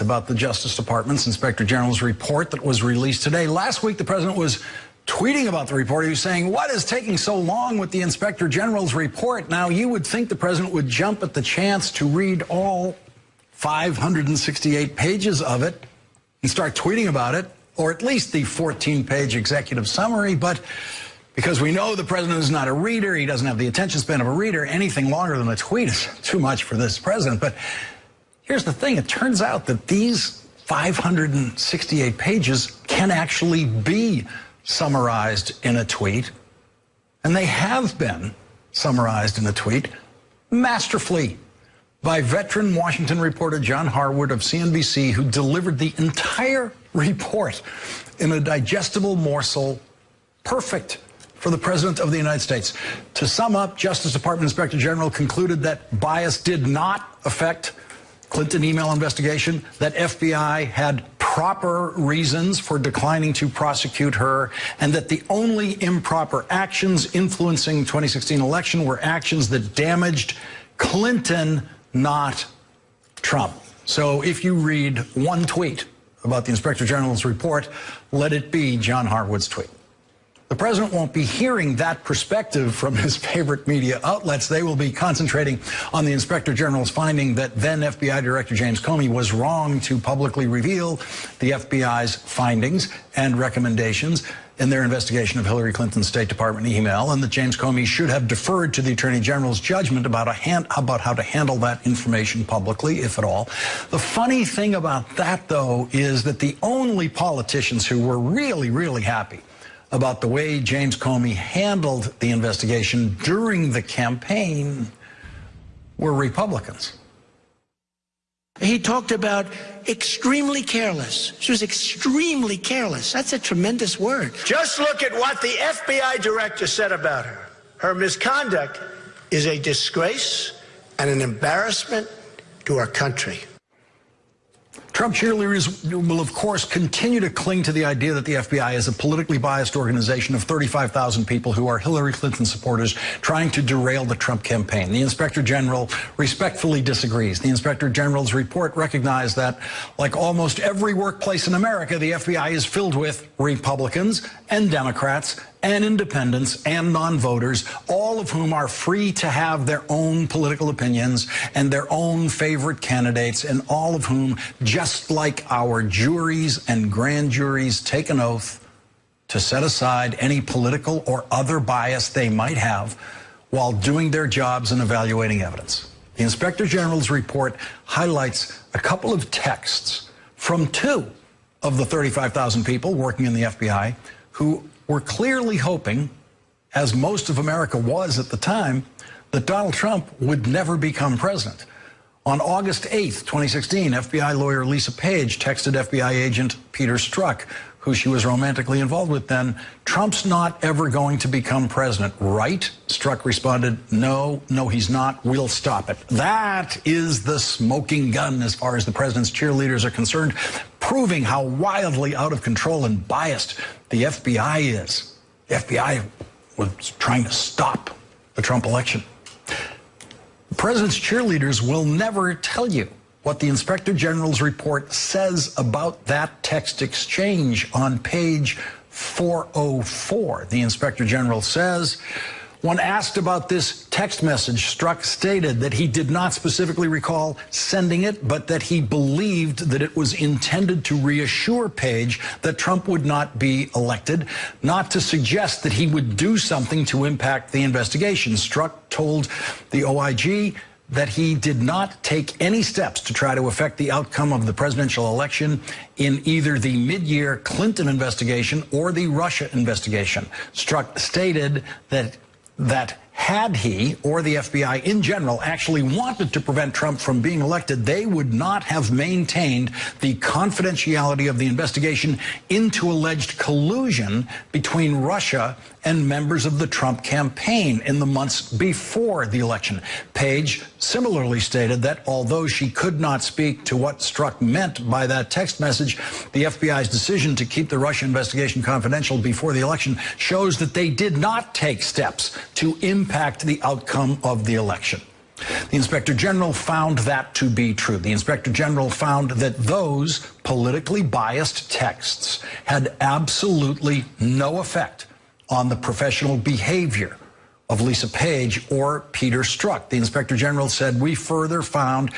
about the Justice Department's Inspector General's report that was released today. Last week, the president was tweeting about the report. He was saying, what is taking so long with the Inspector General's report? Now, you would think the president would jump at the chance to read all 568 pages of it and start tweeting about it, or at least the 14-page executive summary. But because we know the president is not a reader, he doesn't have the attention span of a reader, anything longer than a tweet is too much for this president. But here's the thing. It turns out that these 568 pages can actually be summarized in a tweet, and they have been summarized in a tweet masterfully by veteran Washington reporter John Harwood of CNBC, who delivered the entire report in a digestible morsel, perfect for the President of the United States. To sum up, Justice Department Inspector General concluded that bias did not affect Clinton email investigation, that FBI had proper reasons for declining to prosecute her, and that the only improper actions influencing the 2016 election were actions that damaged Clinton, not Trump. So if you read one tweet about the Inspector General's report, let it be John Harwood's tweet. The president won't be hearing that perspective from his favorite media outlets. They will be concentrating on the Inspector General's finding that then FBI Director James Comey was wrong to publicly reveal the FBI's findings and recommendations in their investigation of Hillary Clinton's State Department email, and that James Comey should have deferred to the Attorney General's judgment about how to handle that information publicly, if at all. The funny thing about that, though, is that the only politicians who were really, really happy about the way James Comey handled the investigation during the campaign were Republicans. He talked about extremely careless. She was extremely careless. That's a tremendous word. Just look at what the FBI director said about her. Her misconduct is a disgrace and an embarrassment to our country. Trump cheerleaders will, of course, continue to cling to the idea that the FBI is a politically biased organization of 35,000 people who are Hillary Clinton supporters trying to derail the Trump campaign. The Inspector General respectfully disagrees. The Inspector General's report recognized that, like almost every workplace in America, the FBI is filled with Republicans and Democrats and independents and non-voters, all of whom are free to have their own political opinions and their own favorite candidates, and all of whom, just like our juries and grand juries, take an oath to set aside any political or other bias they might have while doing their jobs and evaluating evidence. The Inspector General's report highlights a couple of texts from two of the 35,000 people working in the FBI who were clearly hoping, as most of America was at the time, that Donald Trump would never become president. On August 8th, 2016, FBI lawyer Lisa Page texted FBI agent Peter Strzok, who she was romantically involved with then, "Trump's not ever going to become president, right?" Strzok responded, no, he's not. We'll stop it. That is the smoking gun as far as the president's cheerleaders are concerned, proving how wildly out of control and biased the FBI is. The FBI was trying to stop the Trump election. The president's cheerleaders will never tell you what the Inspector General's report says about that text exchange on page 404. The Inspector General says, when asked about this text message, Strzok stated that he did not specifically recall sending it, but that he believed that it was intended to reassure Page that Trump would not be elected, not to suggest that he would do something to impact the investigation. Strzok told the OIG that he did not take any steps to try to affect the outcome of the presidential election in either the mid-year Clinton investigation or the Russia investigation. Strzok stated that had he or the FBI in general actually wanted to prevent Trump from being elected, they would not have maintained the confidentiality of the investigation into alleged collusion between Russia and members of the Trump campaign in the months before the election. Page similarly stated that although she could not speak to what Strzok meant by that text message, the FBI's decision to keep the Russia investigation confidential before the election shows that they did not take steps to impact the outcome of the election. The Inspector General found that to be true. The Inspector General found that those politically biased texts had absolutely no effect on the professional behavior of Lisa Page or Peter Strzok. The Inspector General said, we further found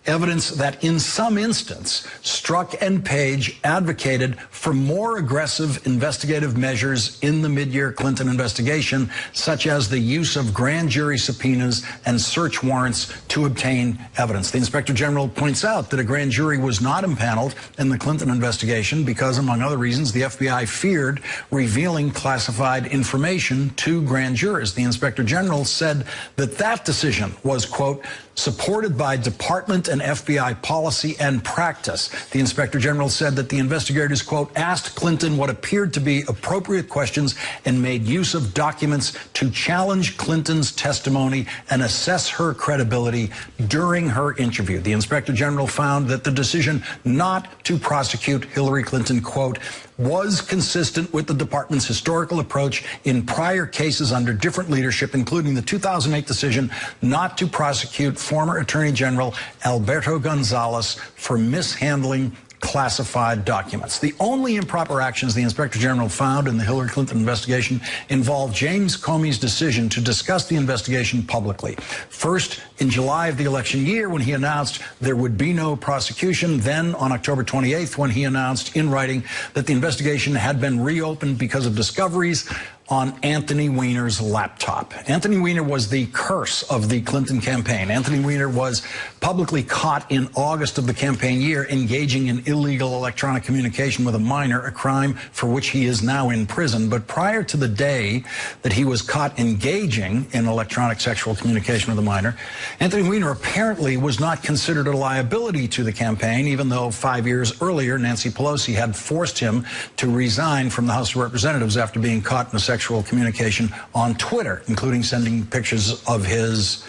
evidence that in some instance, Strzok and Page advocated for more aggressive investigative measures in the mid-year Clinton investigation, such as the use of grand jury subpoenas and search warrants to obtain evidence. The Inspector General points out that a grand jury was not impaneled in the Clinton investigation because, among other reasons, the FBI feared revealing classified information to grand jurors. The Inspector General said that that decision was, quote, supported by department and FBI policy and practice. The Inspector General said that the investigators, quote, asked Clinton what appeared to be appropriate questions and made use of documents to challenge Clinton's testimony and assess her credibility during her interview. The Inspector General found that the decision not to prosecute Hillary Clinton, quote, was consistent with the department's historical approach in prior cases under different leadership, including the 2008 decision not to prosecute former Attorney General Alberto Gonzales for mishandling classified documents. The only improper actions the Inspector General found in the Hillary Clinton investigation involved James Comey's decision to discuss the investigation publicly. First, in July of the election year, when he announced there would be no prosecution. Then on October 28th, when he announced in writing that the investigation had been reopened because of discoveries on Anthony Weiner's laptop. Anthony Weiner was the curse of the Clinton campaign. Anthony Weiner was publicly caught in August of the campaign year engaging in illegal electronic communication with a minor, a crime for which he is now in prison. But prior to the day that he was caught engaging in electronic sexual communication with a minor, Anthony Weiner apparently was not considered a liability to the campaign, even though 5 years earlier, Nancy Pelosi had forced him to resign from the House of Representatives after being caught in a sexual communication on Twitter, including sending pictures of his,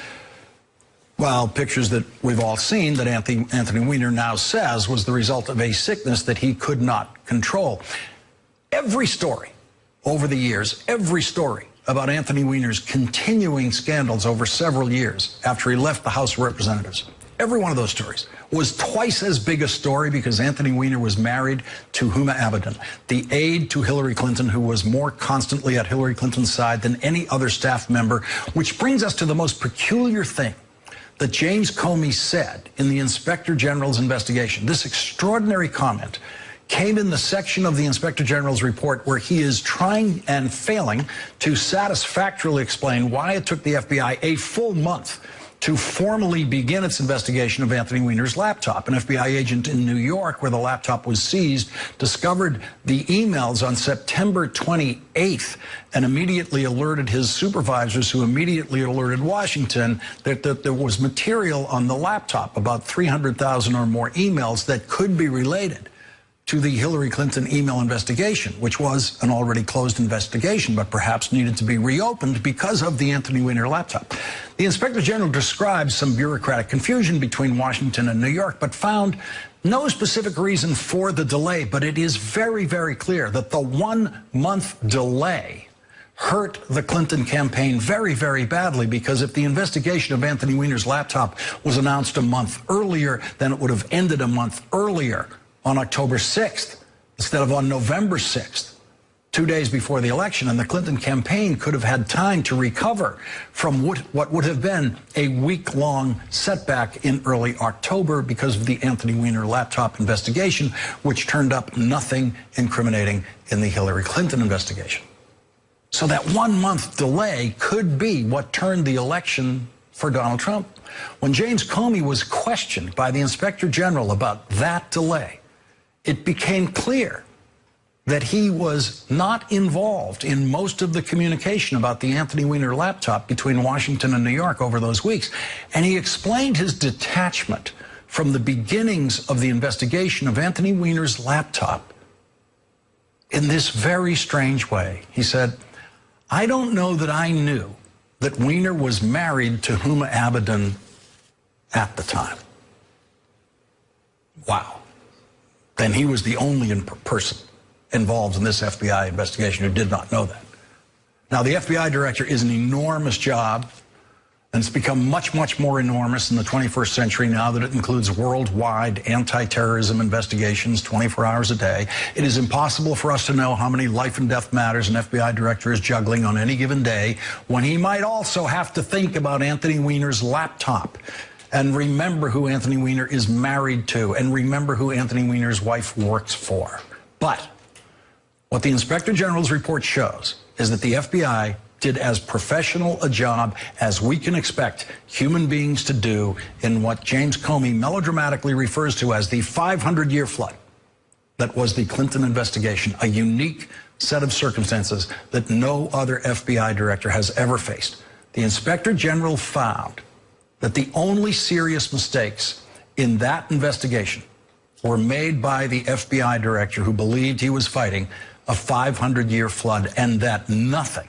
well, pictures that we've all seen that Anthony Weiner now says was the result of a sickness that he could not control. Every story over the years, every story about Anthony Weiner's continuing scandals over several years after he left the House of Representatives, every one of those stories was twice as big a story because Anthony Weiner was married to Huma Abedin, the aide to Hillary Clinton, who was more constantly at Hillary Clinton's side than any other staff member, which brings us to the most peculiar thing that James Comey said in the Inspector General's investigation. This extraordinary comment came in the section of the Inspector General's report where he is trying and failing to satisfactorily explain why it took the FBI a full month to formally begin its investigation of Anthony Weiner's laptop. An FBI agent in New York, where the laptop was seized, discovered the emails on September 28th and immediately alerted his supervisors, who immediately alerted Washington that there was material on the laptop, about 300,000 or more emails that could be related to the Hillary Clinton email investigation, which was an already closed investigation, but perhaps needed to be reopened because of the Anthony Weiner laptop. The Inspector General describes some bureaucratic confusion between Washington and New York, but found no specific reason for the delay. But it is very, very clear that the 1 month delay hurt the Clinton campaign very, very badly, because if the investigation of Anthony Weiner's laptop was announced a month earlier, then it would have ended a month earlier on October 6th instead of on November 6th, 2 days before the election, and the Clinton campaign could have had time to recover from what would have been a week-long setback in early October because of the Anthony Weiner laptop investigation, which turned up nothing incriminating in the Hillary Clinton investigation. So that 1 month delay could be what turned the election for Donald Trump. When James Comey was questioned by the Inspector General about that delay, it became clear that he was not involved in most of the communication about the Anthony Weiner laptop between Washington and New York over those weeks. And he explained his detachment from the beginnings of the investigation of Anthony Weiner's laptop in this very strange way. He said, I don't know that I knew that Weiner was married to Huma Abedin at the time. Wow. Then he was the only person involved in this FBI investigation who did not know that. Now, the FBI director is an enormous job. And it's become much, much more enormous in the 21st century now that it includes worldwide anti-terrorism investigations 24 hours a day. It is impossible for us to know how many life and death matters an FBI director is juggling on any given day, when he might also have to think about Anthony Weiner's laptop and remember who Anthony Weiner is married to and remember who Anthony Weiner's wife works for. But what the Inspector General's report shows is that the FBI did as professional a job as we can expect human beings to do in what James Comey melodramatically refers to as the 500-year flood that was the Clinton investigation, a unique set of circumstances that no other FBI director has ever faced. The Inspector General found that the only serious mistakes in that investigation were made by the FBI director who believed he was fighting a 500-year flood, and that nothing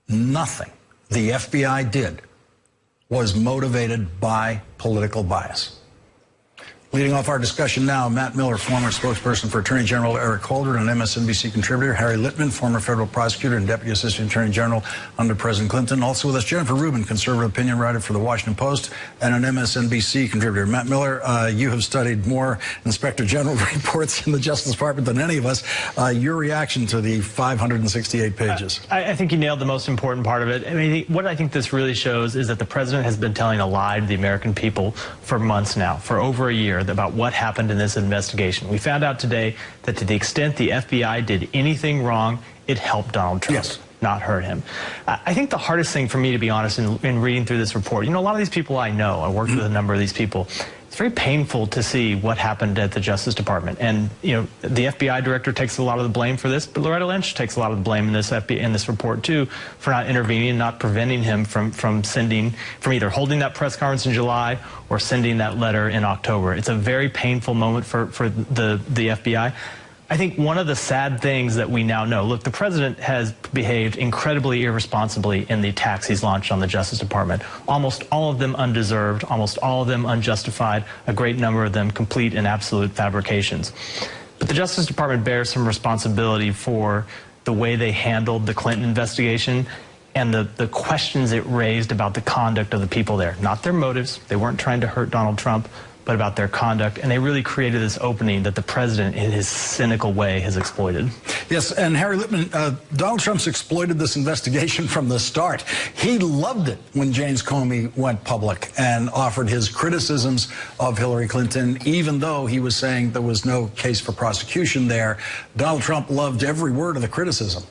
the FBI did was motivated by political bias. Leading off our discussion now, Matt Miller, former spokesperson for Attorney General Eric Holder and an MSNBC contributor. Harry Litman, former federal prosecutor and Deputy Assistant Attorney General under President Clinton. Also with us, Jennifer Rubin, conservative opinion writer for The Washington Post and an MSNBC contributor. Matt Miller, you have studied more Inspector General reports in the Justice Department than any of us. Your reaction to the 568 pages? I think you nailed the most important part of it. I mean, what I think this really shows is that the president has been telling a lie to the American people for months now, for over a year, about what happened in this investigation. We found out today that to the extent the FBI did anything wrong, it helped Donald Trump. Yes. Not hurt him. I think the hardest thing for me, to be honest, in reading through this report, you know, a lot of these people I know, I worked with a number of these people. It's very painful to see what happened at the Justice Department. And, you know, the FBI director takes a lot of the blame for this, but Loretta Lynch takes a lot of the blame in this report, too, for not intervening and not preventing him from either holding that press conference in July or sending that letter in October. It's a very painful moment for the FBI. I think one of the sad things that we now know, look, the president has behaved incredibly irresponsibly in the attacks he's launched on the Justice Department. Almost all of them undeserved, almost all of them unjustified, a great number of them complete and absolute fabrications. But the Justice Department bears some responsibility for the way they handled the Clinton investigation and the questions it raised about the conduct of the people there. Not their motives. They weren't trying to hurt Donald Trump, but about their conduct, and they really created this opening that the president, in his cynical way, has exploited. Yes, and Harry Litman, Donald Trump's exploited this investigation from the start. He loved it when James Comey went public and offered his criticisms of Hillary Clinton, even though he was saying there was no case for prosecution there. Donald Trump loved every word of the criticism.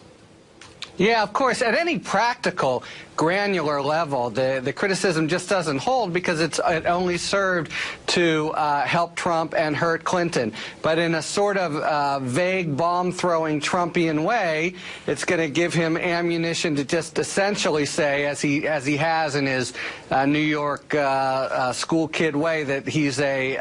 Yeah, of course. At any practical, granular level, the criticism just doesn't hold because it only served to help Trump and hurt Clinton. But in a sort of vague bomb-throwing Trumpian way, it's going to give him ammunition to just essentially say, as he has in his New York school kid way, that he's a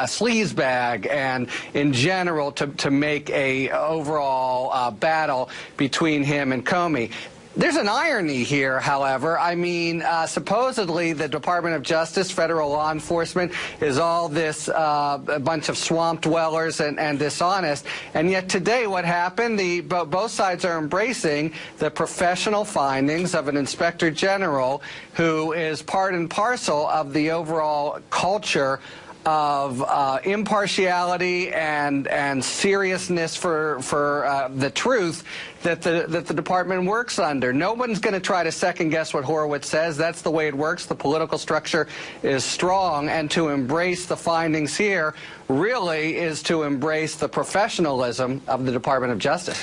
sleazebag, and in general to make a overall battle between him and Comey. There's an irony here, however. I mean, supposedly the Department of Justice, federal law enforcement, is all this a bunch of swamp dwellers and dishonest. And yet today what happened, both sides are embracing the professional findings of an inspector general who is part and parcel of the overall culture of impartiality and seriousness for the truth that the department works under. No one's going to try to second guess what Horowitz says. That's the way it works. The political structure is strong, and to embrace the findings here really is to embrace the professionalism of the Department of Justice.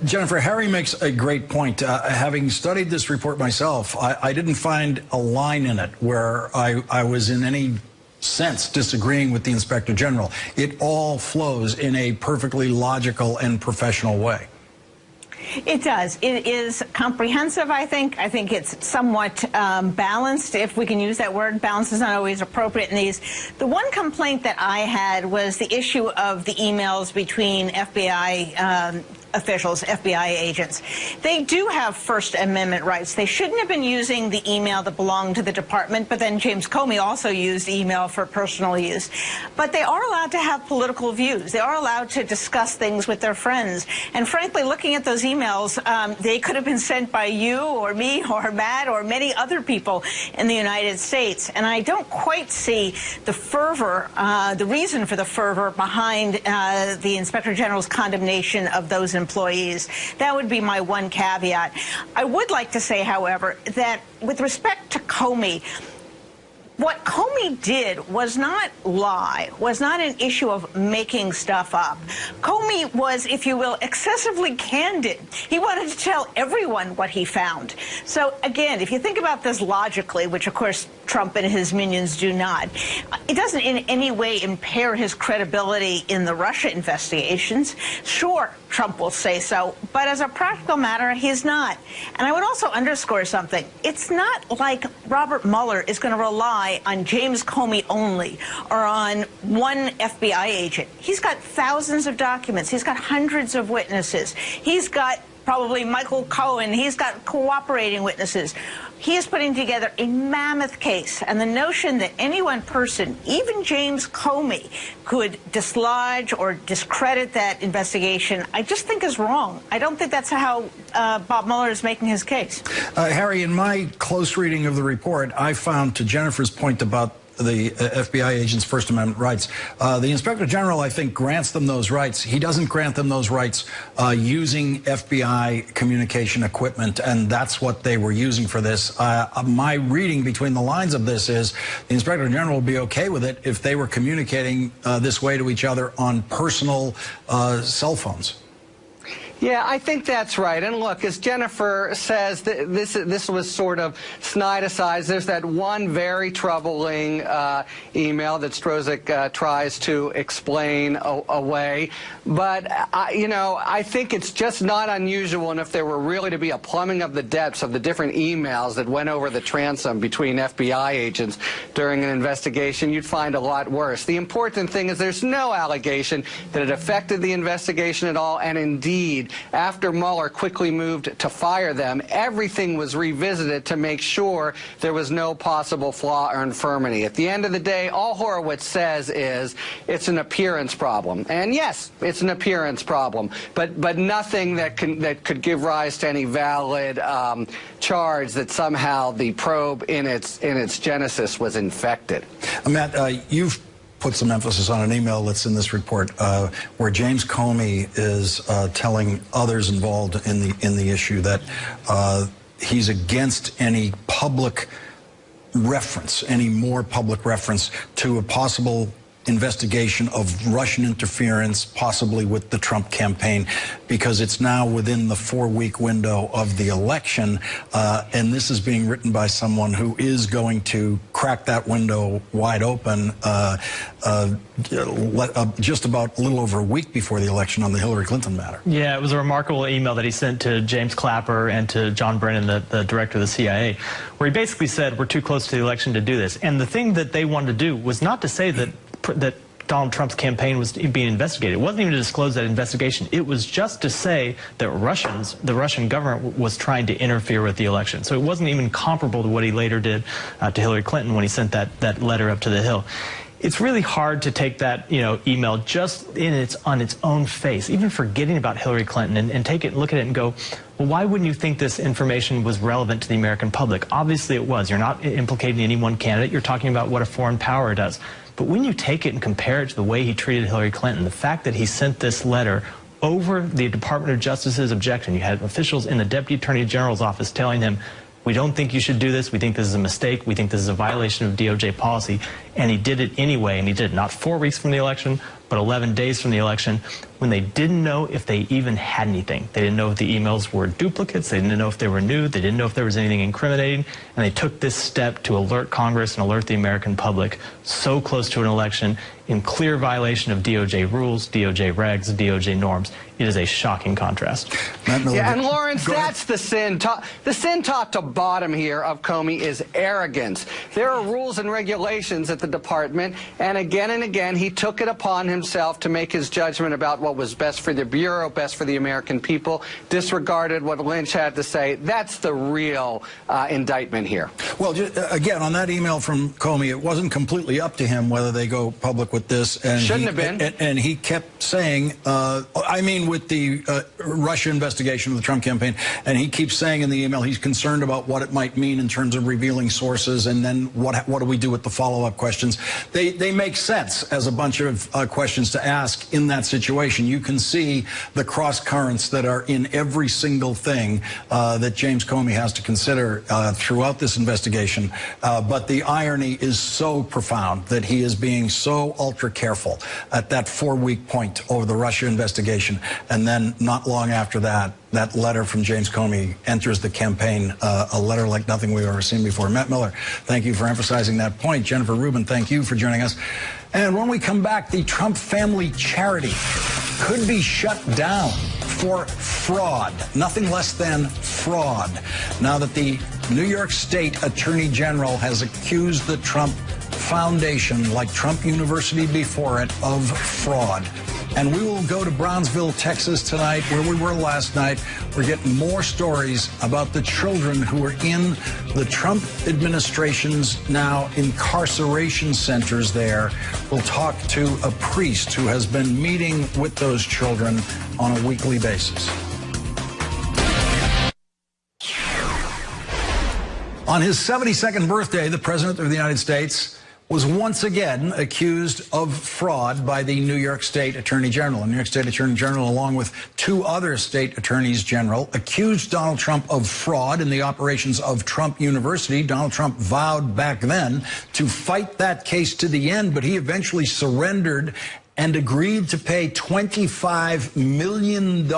Jennifer, Harry makes a great point. Having studied this report myself, I didn't find a line in it where I was in any sense disagreeing with the Inspector General. It all flows in a perfectly logical and professional way. It does. It is comprehensive, I think. I think it's somewhat balanced, if we can use that word. Balance is not always appropriate in these. The one complaint that I had was the issue of the emails between FBI officials, FBI agents. They do have First Amendment rights. They shouldn't have been using the email that belonged to the department, but then James Comey also used email for personal use. But they are allowed to have political views. They are allowed to discuss things with their friends. And frankly, looking at those emails, they could have been sent by you or me or Matt or many other people in the United States. And I don't quite see the fervor, the reason for the fervor behind the Inspector General's condemnation of those employees. That would be my one caveat. I would like to say, however, that with respect to Comey, what Comey did was not lie, was not an issue of making stuff up. Comey was, if you will, excessively candid. He wanted to tell everyone what he found. So, again, if you think about this logically, which, of course, Trump and his minions do not, it doesn't in any way impair his credibility in the Russia investigations. Sure, Trump will say so, but as a practical matter, he's not. And I would also underscore something. It's not like Robert Mueller is going to rely on James Comey only or on one FBI agent. He's got thousands of documents. He's got hundreds of witnesses. He's got probably Michael Cohen. He's got cooperating witnesses. He is putting together a mammoth case, and the notion that any one person, even James Comey, could dislodge or discredit that investigation, I just think is wrong. I don't think that's how Bob Mueller is making his case. Harry, in my close reading of the report, I found, to Jennifer's point about the FBI agents' First Amendment rights, the Inspector General, I think, grants them those rights. He doesn't grant them those rights using FBI communication equipment, and that's what they were using for this. My reading between the lines of this is the Inspector General would be okay with it if they were communicating this way to each other on personal cell phones. Yeah, I think that's right. And look, as Jennifer says, this was sort of snide-aside. There's that one very troubling email that Strozik tries to explain away. But, you know, I think it's just not unusual. And if there were really to be a plumbing of the depths of the different emails that went over the transom between FBI agents during an investigation, you'd find a lot worse. The important thing is there's no allegation that it affected the investigation at all. And indeed, after Mueller quickly moved to fire them, everything was revisited to make sure there was no possible flaw or infirmity. At the end of the day, all Horowitz says is it's an appearance problem. And yes, it's an appearance problem, but nothing that could give rise to any valid charge that somehow the probe in its genesis was infected. Matt, you've put some emphasis on an email that's in this report where James Comey is telling others involved in the issue that he's against any public reference, any more public reference to a possible investigation of Russian interference, possibly with the Trump campaign, because it's now within the 4-week window of the election, and this is being written by someone who is going to crack that window wide open just about a little over a week before the election on the Hillary Clinton matter. Yeah, it was a remarkable email that he sent to James Clapper and to John Brennan, the director of the CIA, where he basically said, we're too close to the election to do this. And the thing that they wanted to do was not to say that Donald Trump's campaign was being investigated. It wasn't even to disclose that investigation. It was just to say that the Russian government was trying to interfere with the election. So it wasn't even comparable to what he later did to Hillary Clinton when he sent that letter up to the Hill. It's really hard to take that email just on its own face, even forgetting about Hillary Clinton, and take it, look at it and go, well, why wouldn't you think this information was relevant to the American public? Obviously it was. You're not implicating any one candidate. You're talking about what a foreign power does. But when you take it and compare it to the way he treated Hillary Clinton, the fact that he sent this letter over the Department of Justice's objection, you had officials in the Deputy Attorney General's office telling him, we don't think you should do this. We think this is a mistake. We think this is a violation of DOJ policy. And he did it anyway, and he did it not 4 weeks from the election, but 11 days from the election, when they didn't know if they even had anything. They didn't know if the emails were duplicates. They didn't know if they were new. They didn't know if there was anything incriminating. And they took this step to alert Congress and alert the American public so close to an election in clear violation of DOJ rules, DOJ regs, DOJ norms. It is a shocking contrast. Yeah, and Lawrence, that's the sin. The sin top to bottom here of Comey is arrogance. There are rules and regulations at the department, and again, he took it upon himself to make his judgment about what was best for the Bureau, best for the American people, disregarded what Lynch had to say. That's the real indictment here. Well, again, on that email from Comey, it wasn't completely up to him whether they go public with this. And shouldn't have been. And he kept saying, with the Russia investigation of the Trump campaign, and he keeps saying in the email he's concerned about what it might mean in terms of revealing sources, and then what do we do with the follow-up questions. They make sense as a bunch of questions to ask in that situation. You can see the cross currents that are in every single thing that James Comey has to consider throughout this investigation. But the irony is so profound that he is being so ultra careful at that 4-week point over the Russia investigation. And then not long after that, that letter from James Comey enters the campaign, a letter like nothing we've ever seen before. Matt Miller, thank you for emphasizing that point. Jennifer Rubin, thank you for joining us. And when we come back, the Trump family charity could be shut down for fraud, nothing less than fraud, now that the New York State Attorney General has accused the Trump Foundation, like Trump University before it, of fraud. And we will go to Brownsville, Texas tonight, where we were last night. We're getting more stories about the children who are in the Trump administration's now incarceration centers there. We'll talk to a priest who has been meeting with those children on a weekly basis. On his 72nd birthday, the President of the United States was once again accused of fraud by the New York State Attorney General. The New York State Attorney General, along with 2 other state attorneys general, accused Donald Trump of fraud in the operations of Trump University. Donald Trump vowed back then to fight that case to the end, but he eventually surrendered and agreed to pay $25 million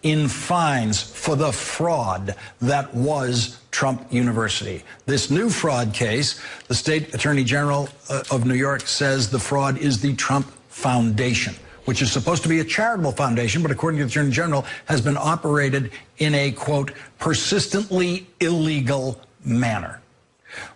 in fines for the fraud that was Trump University. This new fraud case, the State Attorney General of New York says the fraud is the Trump Foundation, which is supposed to be a charitable foundation, but according to the Attorney General, has been operated in a, quote, persistently illegal manner,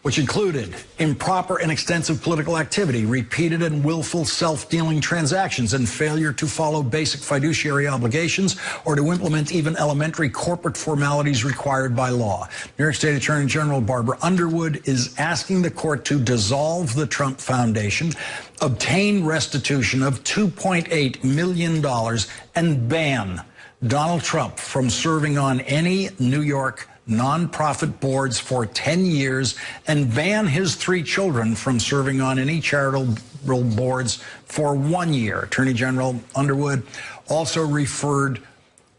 which included improper and extensive political activity, repeated and willful self-dealing transactions, and failure to follow basic fiduciary obligations or to implement even elementary corporate formalities required by law. New York State Attorney General Barbara Underwood is asking the court to dissolve the Trump Foundation, obtain restitution of $2.8 million, and ban Donald Trump from serving on any New York nonprofit boards for 10 years and ban his 3 children from serving on any charitable boards for 1 year. Attorney General Underwood also referred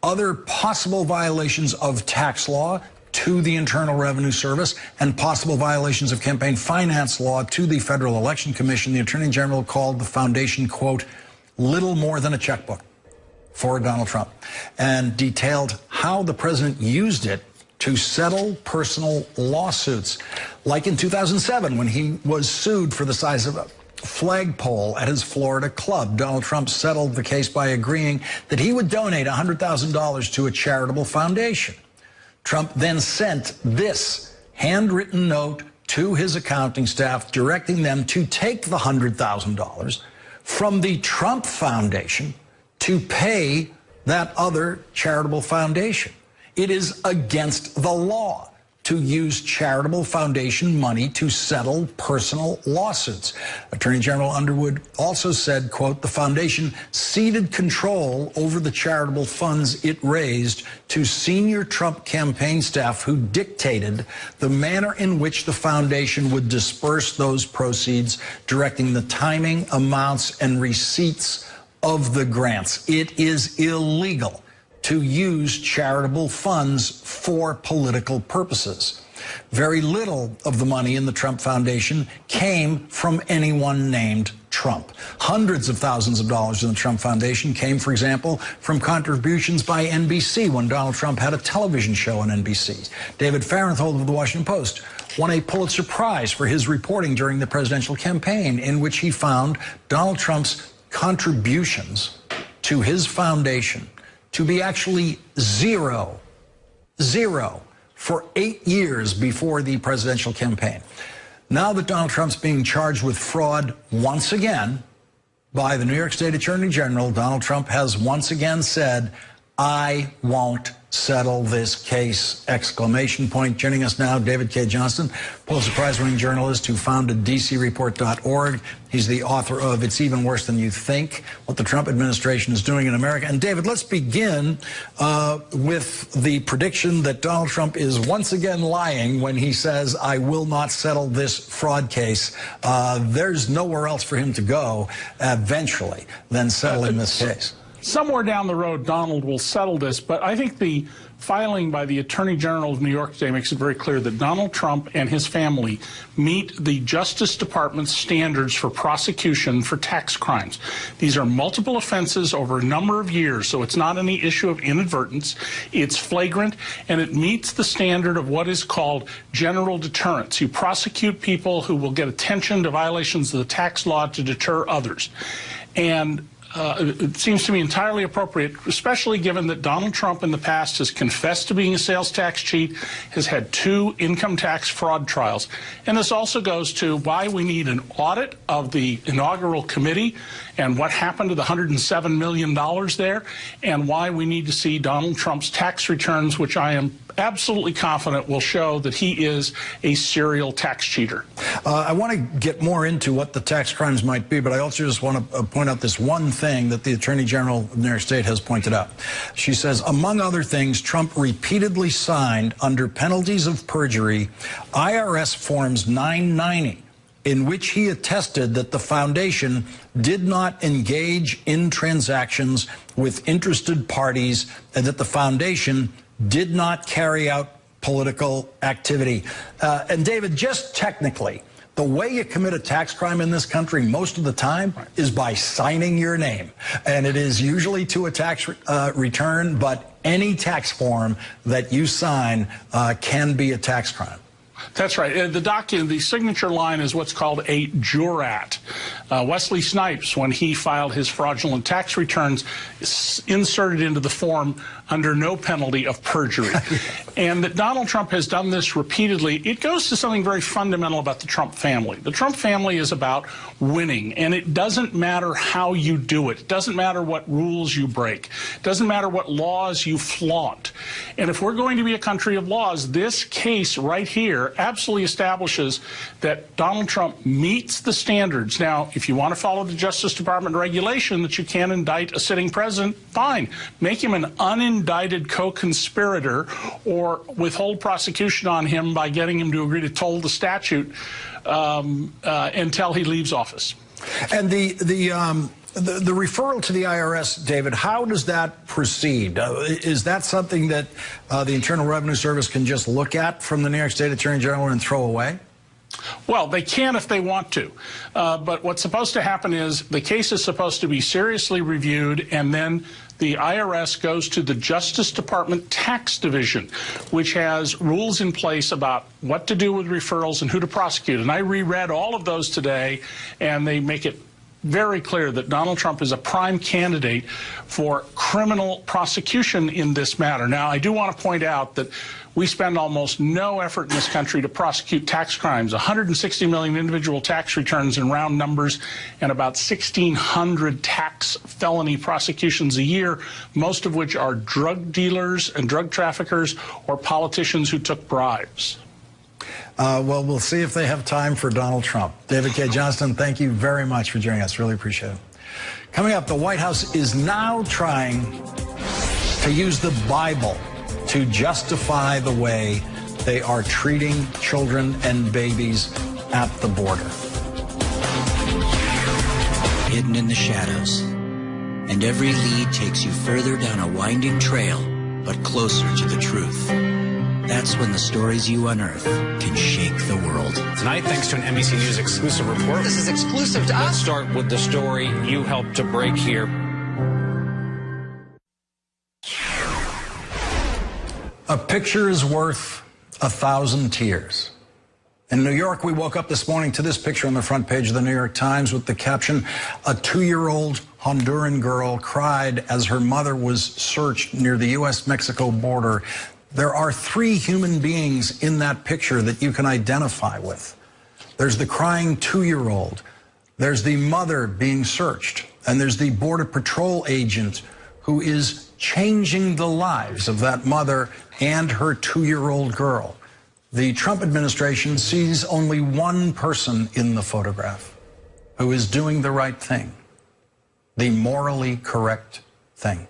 other possible violations of tax law to the Internal Revenue Service and possible violations of campaign finance law to the Federal Election Commission. The Attorney General called the foundation, quote, little more than a checkbook for Donald Trump, and detailed how the president used it to settle personal lawsuits, like in 2007 when he was sued for the size of a flagpole at his Florida club. Donald Trump settled the case by agreeing that he would donate $100,000 to a charitable foundation. Trump then sent this handwritten note to his accounting staff directing them to take the $100,000 from the Trump Foundation to pay that other charitable foundation. It is against the law to use charitable foundation money to settle personal lawsuits. Attorney General Underwood also said, quote, the foundation ceded control over the charitable funds it raised to senior Trump campaign staff who dictated the manner in which the foundation would disperse those proceeds, directing the timing, amounts, and receipts of the grants. It is illegal to use charitable funds for political purposes. Very little of the money in the Trump Foundation came from anyone named Trump. Hundreds of thousands of dollars in the Trump Foundation came, for example, from contributions by NBC when Donald Trump had a television show on NBC. David Fahrenthold of the Washington Post won a Pulitzer Prize for his reporting during the presidential campaign, in which he found Donald Trump's contributions to his foundation to be actually zero for 8 years before the presidential campaign. Now that Donald Trump's being charged with fraud once again by the New York State Attorney General, Donald Trump has once again said, "I won't settle this case!" Exclamation point. Joining us now, David K. Johnston, Pulitzer Prize-winning journalist who founded DCReport.org. He's the author of It's Even Worse Than You Think, What the Trump Administration is Doing in America. And David, let's begin with the prediction that Donald Trump is once again lying when he says, "I will not settle this fraud case." There's nowhere else for him to go eventually than settling this case. Somewhere down the road, Donald will settle this, but I think the filing by the Attorney General of New York today makes it very clear that Donald Trump and his family meet the Justice Department's standards for prosecution for tax crimes. These are multiple offenses over a number of years, so it's not any issue of inadvertence. It's flagrant, and it meets the standard of what is called general deterrence. You prosecute people who will get attention to violations of the tax law to deter others. And it seems to me entirely appropriate, especially given that Donald Trump in the past has confessed to being a sales tax cheat, has had 2 income tax fraud trials. And this also goes to why we need an audit of the inaugural committee and what happened to the $107 million there, and why we need to see Donald Trump's tax returns, which I am absolutely confident will show that he is a serial tax cheater. I want to get more into what the tax crimes might be, but I also just want to point out this one thing that the Attorney General of New York State has pointed out. She says, among other things, Trump repeatedly signed under penalties of perjury IRS Forms 990, in which he attested that the foundation did not engage in transactions with interested parties and that the foundation did not carry out political activity. And David, just technically, the way you commit a tax crime in this country most of the time is by signing your name. And it is usually to a tax return, but any tax form that you sign can be a tax crime. That's right. The signature line is what's called a jurat. Wesley Snipes, when he filed his fraudulent tax returns, inserted into the form under no penalty of perjury. And that Donald Trump has done this repeatedly, it goes to something very fundamental about the Trump family. The Trump family is about winning, and it doesn't matter how you do it. It doesn't matter what rules you break. It doesn't matter what laws you flaunt. And if we're going to be a country of laws, this case right here absolutely establishes that Donald Trump meets the standards. Now, if you want to follow the Justice Department regulation that you can't indict a sitting president, fine. Make him an unindicted co-conspirator or withhold prosecution on him by getting him to agree to toll the statute until he leaves office. And the referral to the IRS, David, how does that proceed? Is that something that the Internal Revenue Service can just look at from the New York State Attorney General and throw away? Well, they can if they want to. But what's supposed to happen is the case is supposed to be seriously reviewed, and then the IRS goes to the Justice Department Tax Division, which has rules in place about what to do with referrals and who to prosecute. And I reread all of those today, and they make it very clear that Donald Trump is a prime candidate for criminal prosecution in this matter. Now, I do want to point out that we spend almost no effort in this country to prosecute tax crimes. 160 million individual tax returns in round numbers and about 1,600 tax felony prosecutions a year, most of which are drug dealers and drug traffickers or politicians who took bribes. Well, we'll see if they have time for Donald Trump. David K. Johnston, thank you very much for joining us. Really appreciate it. Coming up, the White House is now trying to use the Bible to justify the way they are treating children and babies at the border. Hidden in the shadows, and every lead takes you further down a winding trail, but closer to the truth. That's when the stories you unearth can shake the world. Tonight, thanks to an NBC News exclusive report. This is exclusive to us. Let's start with the story you helped to break here. A picture is worth 1,000 tears. In New York, we woke up this morning to this picture on the front page of the New York Times with the caption, "A 2-year-old Honduran girl cried as her mother was searched near the U.S.-Mexico border." There are 3 human beings in that picture that you can identify with. There's the crying 2-year-old, there's the mother being searched, and there's the Border Patrol agent who is changing the lives of that mother and her 2-year-old girl. The Trump administration sees only one person in the photograph who is doing the right thing, the morally correct thing.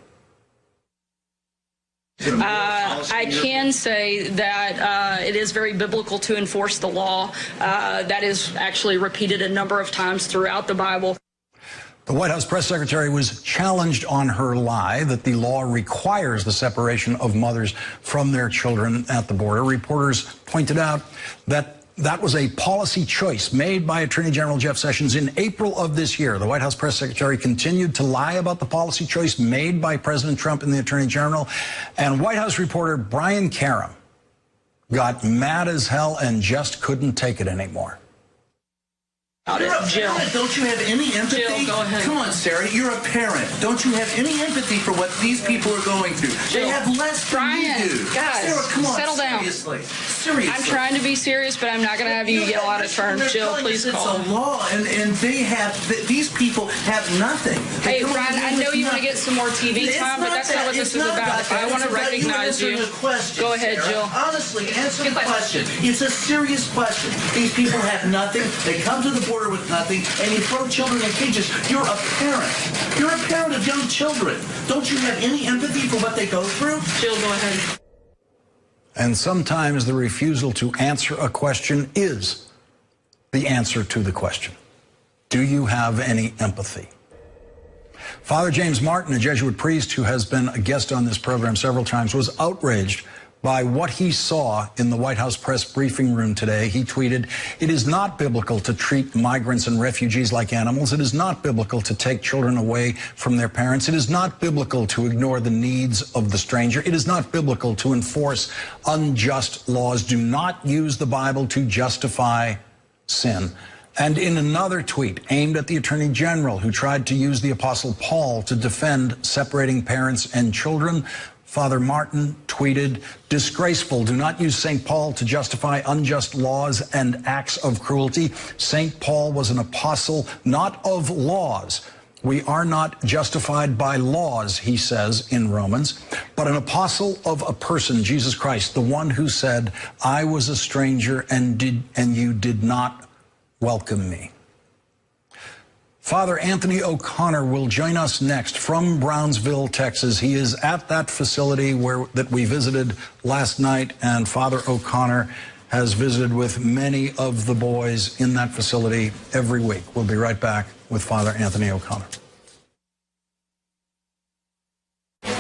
I can say that it is very biblical to enforce the law. That is actually repeated a number of times throughout the Bible. The White House press secretary was challenged on her lie that the law requires the separation of mothers from their children at the border. Reporters pointed out that that was a policy choice made by Attorney General Jeff Sessions in April of this year. The White House press secretary continued to lie about the policy choice made by President Trump and the Attorney General. And White House reporter Brian Karem got mad as hell and just couldn't take it anymore. Jill. Don't you have any empathy? Jill, go ahead. Come on, Sarah, you're a parent. Don't you have any empathy for what these people are going through? Jill. They have less than Brian, you do. guys, Sarah, come on, settle down. Seriously. I'm trying to be serious, but I'm not going to have you yell out of turn. Jill, please call. It's a law, and they have, these people have nothing. Hey, Brian, I know you want to get some more TV time, but that's not what this is about. If I want to recognize you, go ahead, Jill. Honestly, answer the question. It's a serious question. These people have nothing. They come to the border with nothing, and you throw children in cages. You're a parent. You're a parent of young children. Don't you have any empathy for what they go through? Jill, go ahead. And sometimes the refusal to answer a question is the answer to the question. Do you have any empathy? Father James Martin, a Jesuit priest who has been a guest on this program several times, was outraged by what he saw in the White House press briefing room today. He tweeted, "It is not biblical to treat migrants and refugees like animals. It is not biblical to take children away from their parents. It is not biblical to ignore the needs of the stranger. It is not biblical to enforce unjust laws. Do not use the Bible to justify sin." And in another tweet aimed at the Attorney General, who tried to use the Apostle Paul to defend separating parents and children, Father Martin tweeted, "Disgraceful. Do not use St. Paul to justify unjust laws and acts of cruelty. St. Paul was an apostle, not of laws. We are not justified by laws," he says in Romans, "but an apostle of a person, Jesus Christ, the one who said, 'I was a stranger and you did not welcome me.'" Father Anthony O'Connor will join us next from Brownsville, Texas. He is at that facility that we visited last night, and Father O'Connor has visited with many of the boys in that facility every week. We'll be right back with Father Anthony O'Connor.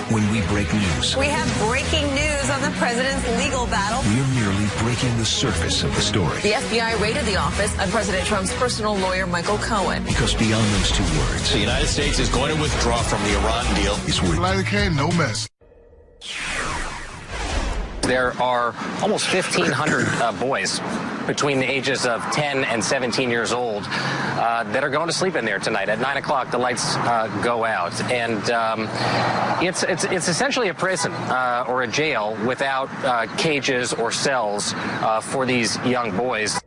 When we break news, we have breaking news on the president's legal battle. We're merely breaking the surface of the story. The FBI raided the office of President Trump's personal lawyer, Michael Cohen. Because beyond those 2 words, the United States is going to withdraw from the Iran deal. Is where Light came, no mess. There are almost 1,500 boys between the ages of 10 and 17 years old that are going to sleep in there tonight. At 9 o'clock, the lights go out. And it's essentially a prison or a jail without cages or cells for these young boys.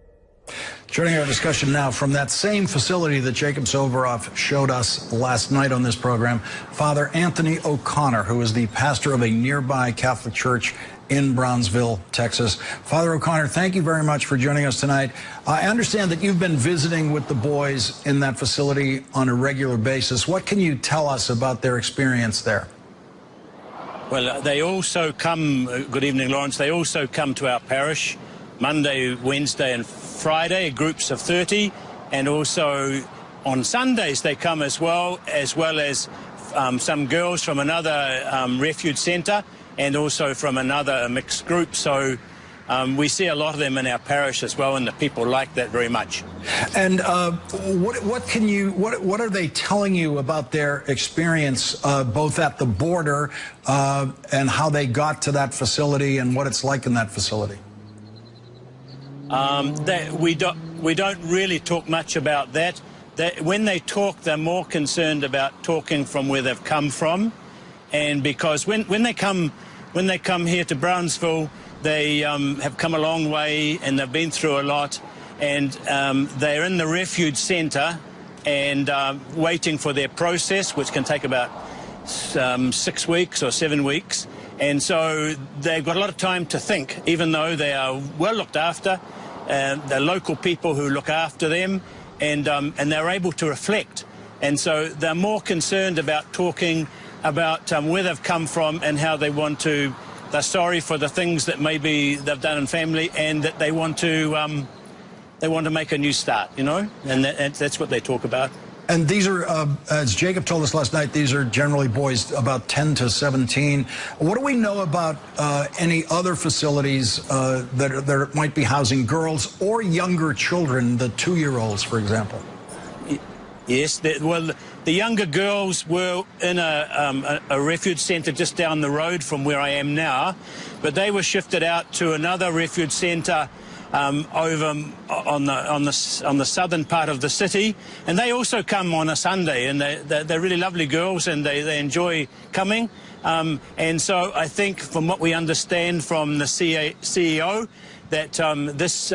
Joining our discussion now from that same facility that Jacob Soboroff showed us last night on this program, Father Anthony O'Connor, who is the pastor of a nearby Catholic church in Brownsville, Texas. Father O'Connor, thank you very much for joining us tonight. I understand that you've been visiting with the boys in that facility on a regular basis. What can you tell us about their experience there? Well, they also come, good evening, Lawrence, they also come to our parish Monday, Wednesday and Friday, groups of 30, and also on Sundays they come as well as some girls from another refuge centre and also from another mixed group. So we see a lot of them in our parish as well, and the people like that very much. And what are they telling you about their experience both at the border and how they got to that facility and what it's like in that facility? We don't really talk much about that. When they talk, they're more concerned about talking from where they've come from, and because when they come here to Brownsville, they have come a long way and they've been through a lot, and they're in the refuge centre and waiting for their process, which can take about 6 weeks or 7 weeks. And so they've got a lot of time to think, even though they are well looked after. The local people who look after them, and they're able to reflect. And so they're more concerned about talking about where they've come from and how they want to. They're sorry for the things that maybe they've done in family, and that they want to make a new start, you know, and that's what they talk about. And these are, as Jacob told us last night, these are generally boys about 10 to 17. What do we know about any other facilities that might be housing girls or younger children, the 2-year-olds, for example? Yes, well, the younger girls were in a refuge centre just down the road from where I am now, but they were shifted out to another refuge centre over on the southern part of the city, and they also come on a Sunday, and they're really lovely girls, and they enjoy coming. And so I think, from what we understand from the CEO, that this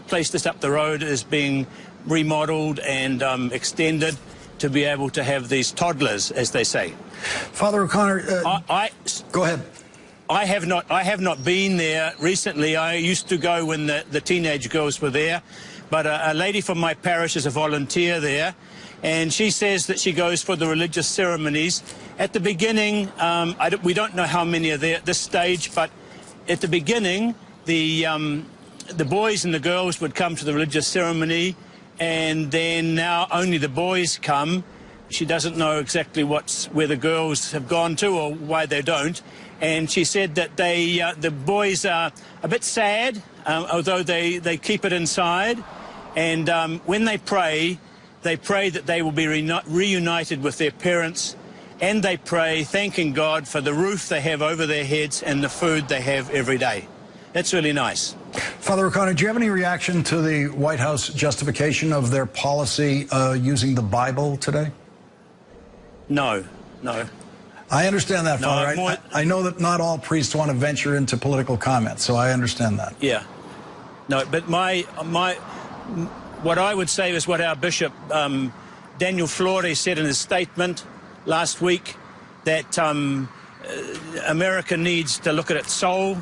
place just up the road is being remodeled and extended to be able to have these toddlers, as they say. Father O'Connor, go ahead. I have not been there recently. I used to go when the teenage girls were there, but a lady from my parish is a volunteer there, and she says that she goes for the religious ceremonies. At the beginning, we don't know how many are there at this stage, but at the beginning, the boys and the girls would come to the religious ceremony, and then now only the boys come. She doesn't know exactly where the girls have gone to or why they don't. And she said that the boys are a bit sad, although they keep it inside. And when they pray that they will be reunited with their parents, and they pray thanking God for the roof they have over their heads and the food they have every day. That's really nice. Father O'Connor, do you have any reaction to the White House justification of their policy using the Bible today? No. I understand that, Father. I know that not all priests want to venture into political comment, so I understand that. Yeah. No, but what I would say is what our Bishop Daniel Flores said in his statement last week, that America needs to look at its soul,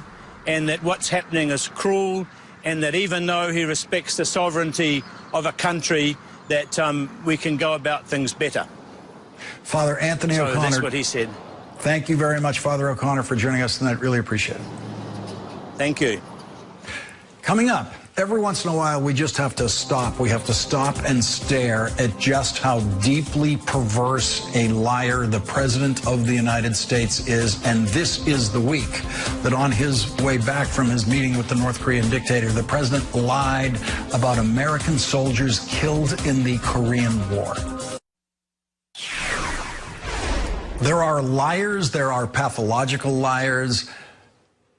and that what's happening is cruel, and that even though he respects the sovereignty of a country, that we can go about things better. Father Anthony O'Connor. That's what he said. Thank you very much, Father O'Connor, for joining us tonight. Really appreciate it. Thank you. Coming up, every once in a while, we just have to stop. We have to stop and stare at just how deeply perverse a liar the President of the United States is. And this is the week that on his way back from his meeting with the North Korean dictator, the President lied about American soldiers killed in the Korean War. There are liars, there are pathological liars,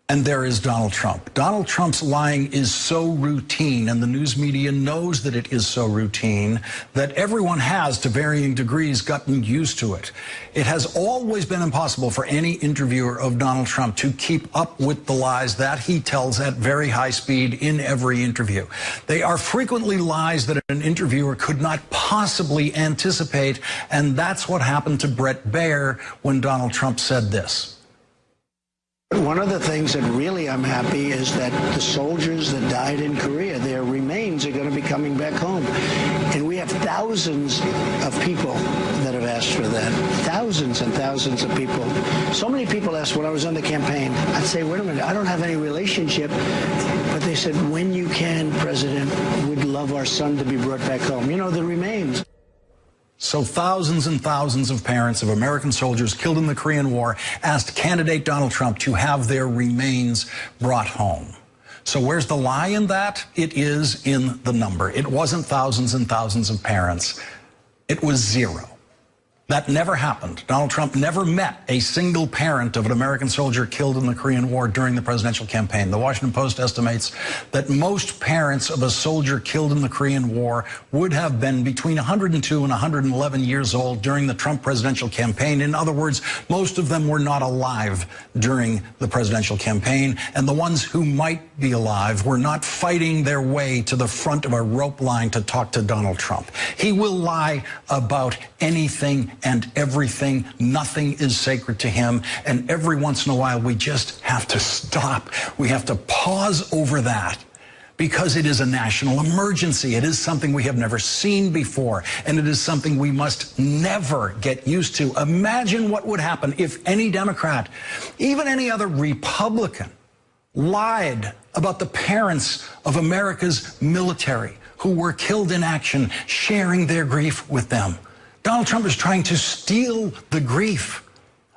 and there is Donald Trump. Donald Trump's lying is so routine, and the news media knows that it is so routine, that everyone has, to varying degrees, gotten used to it. It has always been impossible for any interviewer of Donald Trump to keep up with the lies that he tells at very high speed in every interview. They are frequently lies that an interviewer could not possibly anticipate, and that's what happened to Brett Baer when Donald Trump said this. One of the things that really I'm happy is that the soldiers that died in Korea, their remains are going to be coming back home. And we have thousands of people that have asked for that. Thousands and thousands of people. So many people asked when I was on the campaign, I'd say, wait a minute, I don't have any relationship. But they said, when you can, President, we'd love our son to be brought back home. You know, the remains. So thousands and thousands of parents of American soldiers killed in the Korean War asked candidate Donald Trump to have their remains brought home. So where's the lie in that? It is in the number. It wasn't thousands and thousands of parents. It was zero. That never happened. Donald Trump never met a single parent of an American soldier killed in the Korean War during the presidential campaign. The Washington Post estimates that most parents of a soldier killed in the Korean War would have been between 102 and 111 years old during the Trump presidential campaign. In other words, most of them were not alive during the presidential campaign, and the ones who might be alive were not fighting their way to the front of a rope line to talk to Donald Trump. He will lie about anything and everything. Nothing is sacred to him. And every once in a while, we just have to stop. We have to pause over that because it is a national emergency. It is something we have never seen before. And it is something we must never get used to. Imagine what would happen if any Democrat, even any other Republican, lied about the parents of America's military who were killed in action, sharing their grief with them. Donald Trump is trying to steal the grief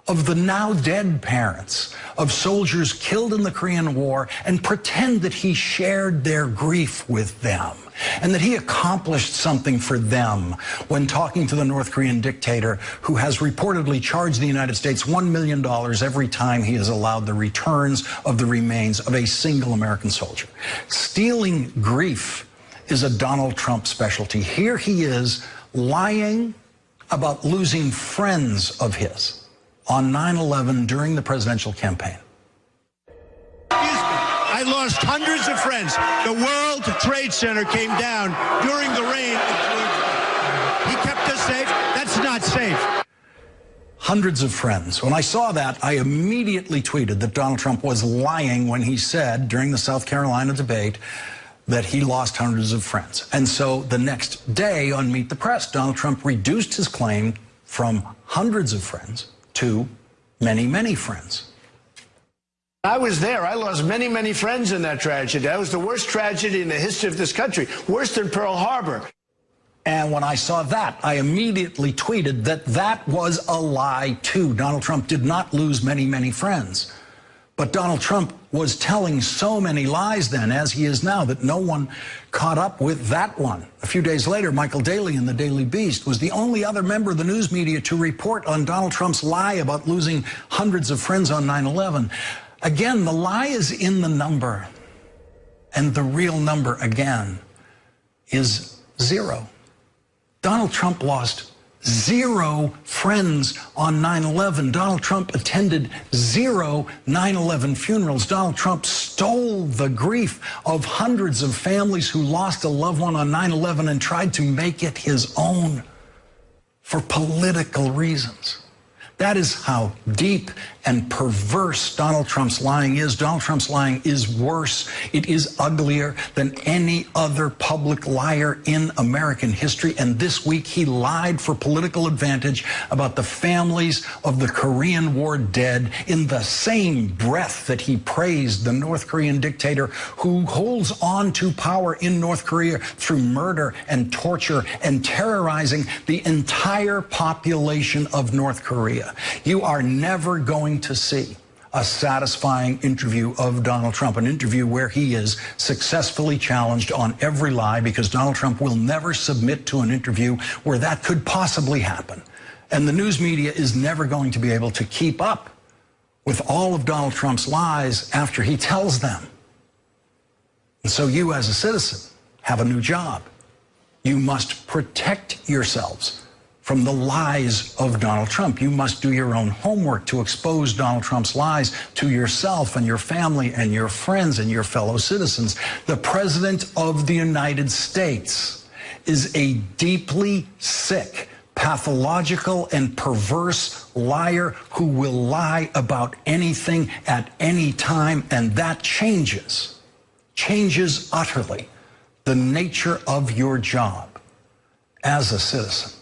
of the now dead parents of soldiers killed in the Korean War and pretend that he shared their grief with them and that he accomplished something for them when talking to the North Korean dictator who has reportedly charged the United States $1 million every time he has allowed the returns of the remains of a single American soldier. Stealing grief is a Donald Trump specialty. Here he is lying about losing friends of his on 9/11 during the presidential campaign. I lost hundreds of friends. The World Trade Center came down during the rain. He kept us safe. That's not safe. Hundreds of friends. When I saw that, I immediately tweeted that Donald Trump was lying when he said during the South Carolina debate that he lost hundreds of friends. And so the next day on Meet the Press, Donald Trump reduced his claim from hundreds of friends to many, many friends. I was there. I lost many, many friends in that tragedy. That was the worst tragedy in the history of this country, worse than Pearl Harbor. And when I saw that, I immediately tweeted that that was a lie, too. Donald Trump did not lose many, many friends. But Donald Trump was telling so many lies then, as he is now, that no one caught up with that one. A few days later, Michael Daley in the Daily Beast was the only other member of the news media to report on Donald Trump's lie about losing hundreds of friends on 9/11. Again, the lie is in the number. And the real number, again, is zero. Donald Trump lost zero friends on 9/11. Donald Trump attended zero 9/11 funerals. Donald Trump stole the grief of hundreds of families who lost a loved one on 9/11 and tried to make it his own for political reasons. That is how deep and perverse Donald Trump's lying is. Donald Trump's lying is worse. It is uglier than any other public liar in American history. And this week he lied for political advantage about the families of the Korean War dead in the same breath that he praised the North Korean dictator who holds on to power in North Korea through murder and torture and terrorizing the entire population of North Korea. You are never going to see a satisfying interview of Donald Trump, an interview where he is successfully challenged on every lie, because Donald Trump will never submit to an interview where that could possibly happen. And the news media is never going to be able to keep up with all of Donald Trump's lies after he tells them. And so you as a citizen have a new job. You must protect yourselves from the lies of Donald Trump. You must do your own homework to expose Donald Trump's lies to yourself and your family and your friends and your fellow citizens. The President of the United States is a deeply sick, pathological, and perverse liar who will lie about anything at any time, and that changes utterly the nature of your job as a citizen.